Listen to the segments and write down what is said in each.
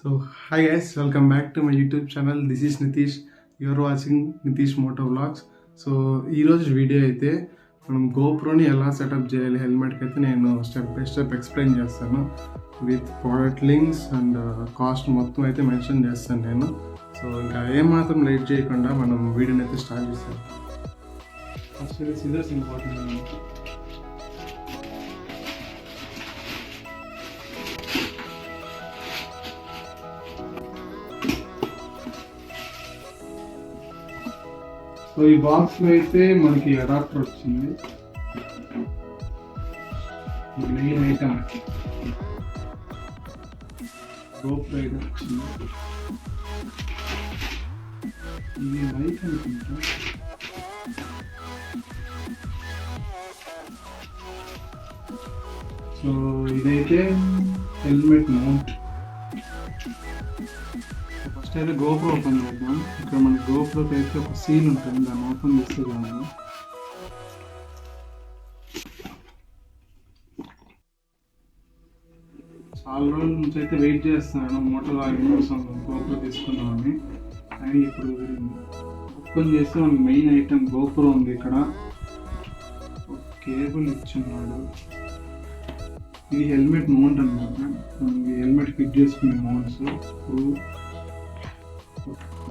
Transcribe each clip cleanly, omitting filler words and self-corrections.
So, hi guys, welcome back to my YouTube channel. This is Nitish. You are watching Nitish Moto Vlogs. So ఈరోజు video అయితే మనం గోప్రోని ఎలా setup చేయాలి హెల్మెట్కి అయితే నేను స్టెప్ బై స్టెప్ ఎక్స్ప్లెయిన్ చేస్తాను with product links and cost మొత్తం అయితే మెన్షన్ చేస్తాను నేను. సో ఇంకా ఏమాత్రం లేట్ చేయకుండా మనం వీడియోని అయితే స్టార్ట్ చేస్తాం. First scissors important. సో ఈ బాక్స్లో అయితే మనకి అడాప్టర్ వచ్చింది. మెయిన్ ఐటమ్ GoPro అయితే వచ్చింది. ఇది మైక్ అనుకుంటా. సో ఇదైతే హెల్మెట్ మౌంట్. ఫస్ట్ అయితే GoPro ఓపెన్ చేద్దాం. ఇక్కడ మనకి GoProకి అయితే ఒక సీల్ ఉంటుంది, దాన్ని ఓపెన్ చేస్తే కాదు. చాలా రోజుల నుంచి అయితే వెయిట్ చేస్తున్నాను మోటో వ్లాగింగ్ కోసం GoPro తీసుకుందామని, కానీ ఇప్పుడు ఓపెన్ చేస్తే మనకి మెయిన్ ఐటమ్ GoPro ఉంది. ఇక్కడ కేబుల్ ఇచ్చున్నాడు. ఇది హెల్మెట్ మౌంట్ అనమాట. మనకి హెల్మెట్ ఫిట్ చేసుకునే మౌంట్స్.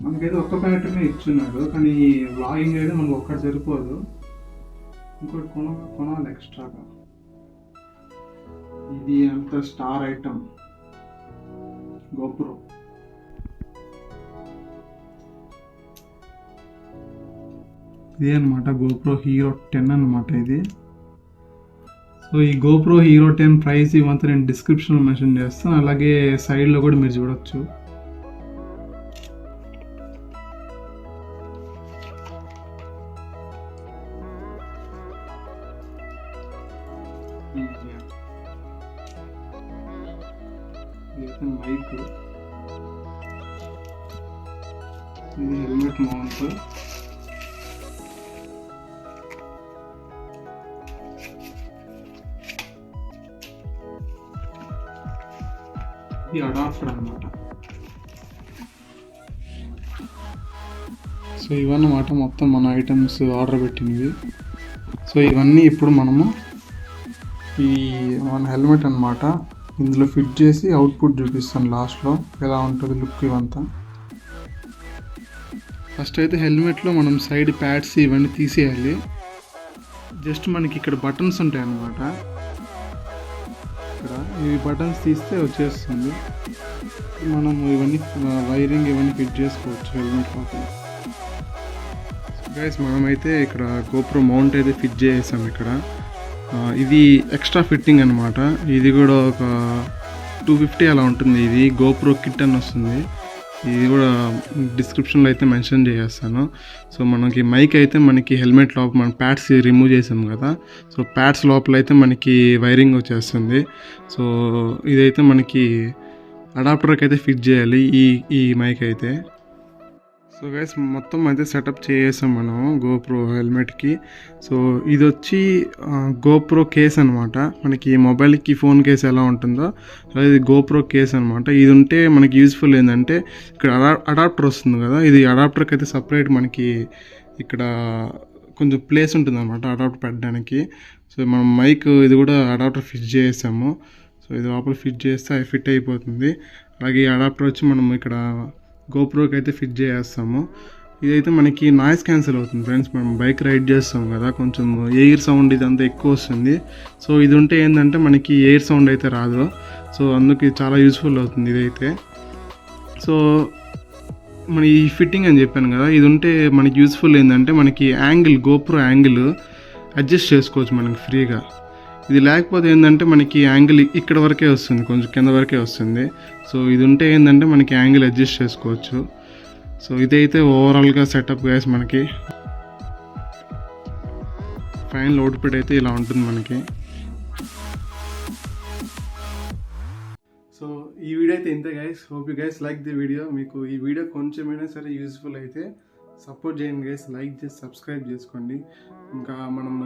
మనకైతే ఒక్క ప్యాటర్నే ఇచ్చున్నాడు, కానీ వ్లాగింగ్ అయితే మనకు ఒక్కటి సరిపోదు, ఇంకోటి కొనాలి ఎక్స్ట్రాగా. ఇది అంత స్టార్ ఐటమ్ GoPro. ఇది అనమాట GoPro Hero 10 అనమాట ఇది. సో ఈ GoPro Hero 10 ప్రైస్ ఇవంతా నేను డిస్క్రిప్షన్లో మెన్షన్ చేస్తాను, అలాగే సైడ్లో కూడా మీరు చూడొచ్చు. మైక్, ఇది హెల్మెట్ మౌంట్. ఇది అడాప్టర్ అనమాట. సో ఇవన్నమాట మొత్తం మన ఐటమ్స్ ఆర్డర్ పెట్టినవి. సో ఇవన్నీ ఇప్పుడు మనము ఈ మన హెల్మెట్ అనమాట ఇందులో ఫిట్ చేసి అవుట్పుట్ చూపిస్తాను లాస్ట్లో ఎలా ఉంటుంది లుక్ ఇవంతా. ఫస్ట్ అయితే హెల్మెట్లో మనం సైడ్ ప్యాడ్స్ ఇవన్నీ తీసేయాలి. జస్ట్ మనకి ఇక్కడ బటన్స్ ఉంటాయి అన్నమాట. ఇక్కడ ఈ బటన్స్ తీస్తే వచ్చేస్తుంది. మనం ఇవన్నీ వైరింగ్ ఇవన్నీ ఫిట్ చేసుకోవచ్చు హెల్మెట్ లోపల. గైస్ మనమైతే ఇక్కడ GoPro మౌంట్ అయితే ఫిట్ చేసాం. ఇక్కడ ఇది ఎక్స్ట్రా ఫిట్టింగ్ అనమాట. ఇది కూడా ఒక 250 అలా ఉంటుంది. ఇది GoPro కిట్ అని వస్తుంది. ఇది కూడా డిస్క్రిప్షన్లో అయితే మెన్షన్ చేసేస్తాను. సో మనకి మైక్ అయితే మనకి హెల్మెట్ లోపల మన ప్యాడ్స్ రిమూవ్ చేసాం కదా, సో ప్యాడ్స్ లోపల అయితే మనకి వైరింగ్ వచ్చేస్తుంది. సో ఇదైతే మనకి అడాప్టర్కి అయితే ఫిట్ చేయాలి ఈ మైక్ అయితే. సో గైస్ మొత్తం అయితే సెటప్ చేసాం మనం GoPro హెల్మెట్కి. సో ఇది వచ్చి GoPro కేస్ అనమాట. మనకి మొబైల్కి ఫోన్ కేస్ ఎలా ఉంటుందో అలా ఇది GoPro కేస్ అనమాట. ఇది ఉంటే మనకి యూజ్ఫుల్ ఏంటంటే ఇక్కడ అడాప్టర్ వస్తుంది కదా, ఇది అడాప్టర్కి అయితే సపరేట్ మనకి ఇక్కడ కొంచెం ప్లేస్ ఉంటుంది అనమాట అడాప్టర్ పెట్టడానికి. సో మనం మైక్ ఇది కూడా అడాప్టర్ ఫిట్ చేసాము. సో ఇది లోపల ఫిట్ చేస్తే అది ఫిట్ అయిపోతుంది. అలాగే ఈ అడాప్టర్ వచ్చి మనం ఇక్కడ GoProకి అయితే ఫిట్ చేసేస్తాము. ఇదైతే మనకి నాయిస్ క్యాన్సిల్ అవుతుంది ఫ్రెండ్స్. మనం బైక్ రైడ్ చేస్తాం కదా, కొంచెం ఎయిర్ సౌండ్ ఇదంతా ఎక్కువ వస్తుంది. సో ఇది ఉంటే ఏంటంటే మనకి ఎయిర్ సౌండ్ అయితే రాదు. సో అందుకు ఇది చాలా యూస్ఫుల్ అవుతుంది ఇదైతే. సో మన ఈ ఫిట్టింగ్ అని చెప్పాను కదా, ఇది ఉంటే మనకి యూస్ఫుల్ ఏంటంటే మనకి యాంగిల్ GoPro యాంగిల్ అడ్జస్ట్ చేసుకోవచ్చు మనకి ఫ్రీగా. ఇది లేకపోతే ఏంటంటే మనకి యాంగిల్ ఇక్కడ వరకే వస్తుంది, కొంచెం కింద వరకే వస్తుంది. సో ఇది ఉంటే ఏంటంటే మనకి యాంగిల్ అడ్జస్ట్ చేసుకోవచ్చు. సో ఇదైతే ఓవరాల్గా సెటప్ గైస్. మనకి ఫైనల్ అవుట్పుట్ అయితే ఇలా ఉంటుంది మనకి. సో ఈ వీడియో అయితే ఇంతే guys. Hope you guys like the video. మీకు ఈ వీడియో కొంచెమైనా సరే యూస్ఫుల్ అయితే సపోర్ట్ చేయండి గైస్, లైక్ చేసి సబ్స్క్రైబ్ చేసుకోండి. ఇంకా మనం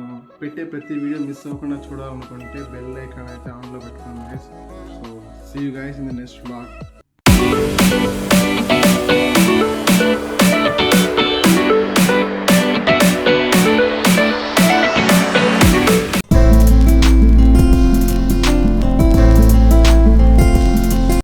పెట్టే ప్రతి వీడియో మిస్ అవ్వకుండా చూడాలనుకుంటే బెల్ ఐకాన్ అయితే ఆన్లో పెట్టుకోండి guys. So see you guys in the next vlog. Thank you.